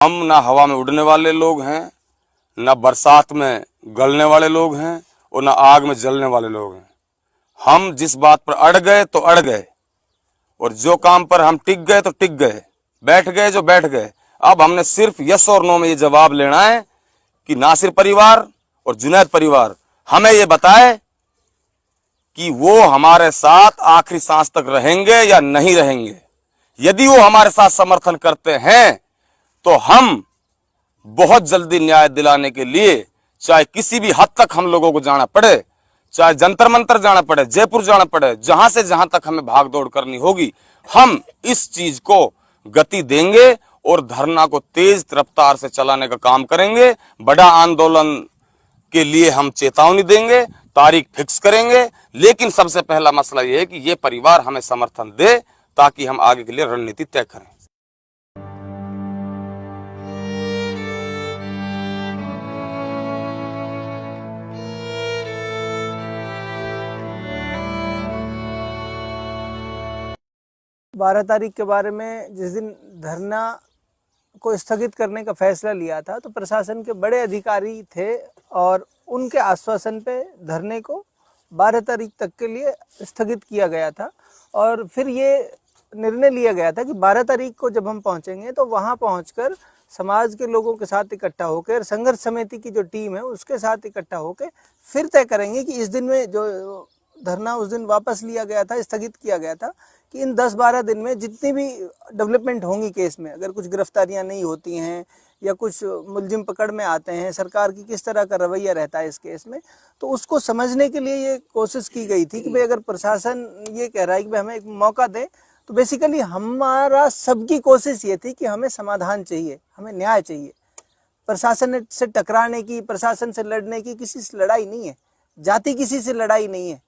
हम ना हवा में उड़ने वाले लोग हैं, ना बरसात में गलने वाले लोग हैं और ना आग में जलने वाले लोग हैं। हम जिस बात पर अड़ गए तो अड़ गए और जो काम पर हम टिक गए तो टिक गए, बैठ गए जो बैठ गए। अब हमने सिर्फ यस और नो में ये जवाब लेना है कि नासिर परिवार और जुनैद परिवार हमें ये बताए कि वो हमारे साथ आखिरी सांस तक रहेंगे या नहीं रहेंगे। यदि वो हमारे साथ समर्थन करते हैं तो हम बहुत जल्दी न्याय दिलाने के लिए चाहे किसी भी हद तक हम लोगों को जाना पड़े, चाहे जंतर मंतर जाना पड़े, जयपुर जाना पड़े, जहां से जहां तक हमें भाग दौड़ करनी होगी, हम इस चीज को गति देंगे और धरना को तेज रफ्तार से चलाने का काम करेंगे। बड़ा आंदोलन के लिए हम चेतावनी देंगे, तारीख फिक्स करेंगे, लेकिन सबसे पहला मसला यह है कि ये परिवार हमें समर्थन दे ताकि हम आगे के लिए रणनीति तय करें। बारह तारीख के बारे में जिस दिन धरना को स्थगित करने का फैसला लिया था तो प्रशासन के बड़े अधिकारी थे और उनके आश्वासन पे धरने को 12 तारीख तक के लिए स्थगित किया गया था। और फिर ये निर्णय लिया गया था कि 12 तारीख को जब हम पहुंचेंगे तो वहां पहुंचकर समाज के लोगों के साथ इकट्ठा होकर संघर्ष समिति की जो टीम है उसके साथ इकट्ठा होकर फिर तय करेंगे कि इस दिन में जो धरना उस दिन वापस लिया गया था, स्थगित किया गया था, कि इन 10-12 दिन में जितनी भी डेवलपमेंट होंगी केस में, अगर कुछ गिरफ्तारियां नहीं होती हैं या कुछ मुलजिम पकड़ में आते हैं, सरकार की किस तरह का रवैया रहता है इस केस में, तो उसको समझने के लिए ये कोशिश की गई थी कि भाई अगर प्रशासन ये कह रहा है कि भाई हमें एक मौका दे, तो बेसिकली हमारा सबकी कोशिश ये थी कि हमें समाधान चाहिए, हमें न्याय चाहिए। प्रशासन से टकराने की, प्रशासन से लड़ने की किसी से लड़ाई नहीं है, जाति किसी से लड़ाई नहीं है।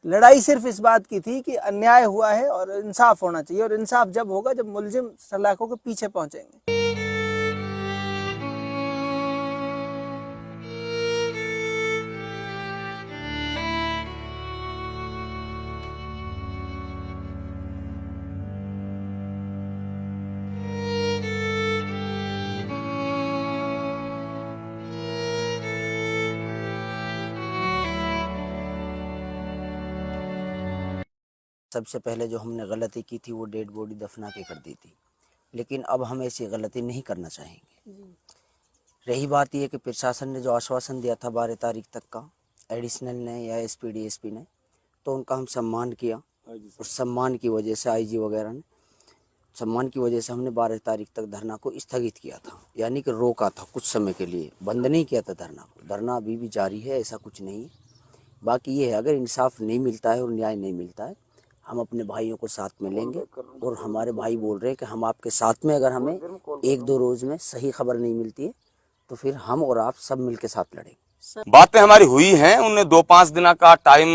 लड़ाई सिर्फ इस बात की थी कि अन्याय हुआ है और इंसाफ होना चाहिए, और इंसाफ जब होगा जब मुलजिम सलाखों के पीछे पहुंचेंगे। सबसे पहले जो हमने गलती की थी वो डेड बॉडी दफना के कर दी थी, लेकिन अब हम ऐसी गलती नहीं करना चाहेंगे। रही बात ये कि प्रशासन ने जो आश्वासन दिया था 12 तारीख तक का, एडिशनल ने या एसपी डीएसपी ने, तो उनका हम सम्मान किया और सम्मान की वजह से आईजी वगैरह ने सम्मान की वजह से हमने 12 तारीख तक धरना को स्थगित किया था, यानी कि रोका था कुछ समय के लिए, बंद नहीं किया था धरना को। धरना अभी भी जारी है, ऐसा कुछ नहीं है। बाकी ये है अगर इंसाफ नहीं मिलता है और न्याय नहीं मिलता है, हम अपने भाइयों को साथ में लेंगे और हमारे भाई बोल रहे हैं कि हम आपके साथ में, अगर हमें 1-2 रोज में सही खबर नहीं मिलती है तो फिर हम और आप सब मिलके साथ लड़ेंगे। बातें हमारी हुई हैं, उन्होंने 2-5 दिन का टाइम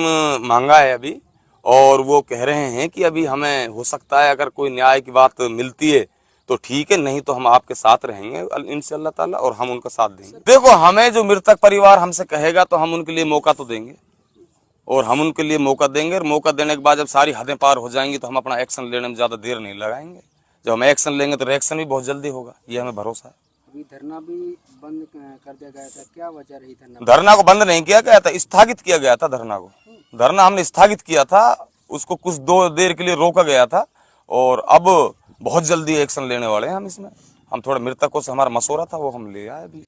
मांगा है अभी, और वो कह रहे हैं कि अभी हमें हो सकता है अगर कोई न्याय की बात मिलती है तो ठीक है, नहीं तो हम आपके साथ रहेंगे इंशाअल्लाह ताला और हम उनका साथ देंगे। देखो, हमें जो मृतक परिवार हमसे कहेगा तो हम उनके लिए मौका तो देंगे, और हम उनके लिए मौका देंगे, और मौका देने के बाद जब सारी हदें पार हो जाएंगी तो हम अपना एक्शन लेने में ज्यादा देर नहीं लगाएंगे। जब हम एक्शन लेंगे तो रिएक्शन भी बहुत जल्दी होगा, ये हमें भरोसा है। अभी धरना भी बंद कर दिया गया था, क्या वजह रही धरना? धरना को बंद नहीं किया गया था, स्थगित किया गया था धरना को। धरना हमने स्थगित किया था, उसको कुछ 2 देर के लिए रोका गया था, और अब बहुत जल्दी एक्शन लेने वाले हैं हम इसमें। हम थोड़ा मृतकों से हमारा मशवरा था वो हम ले आए अभी।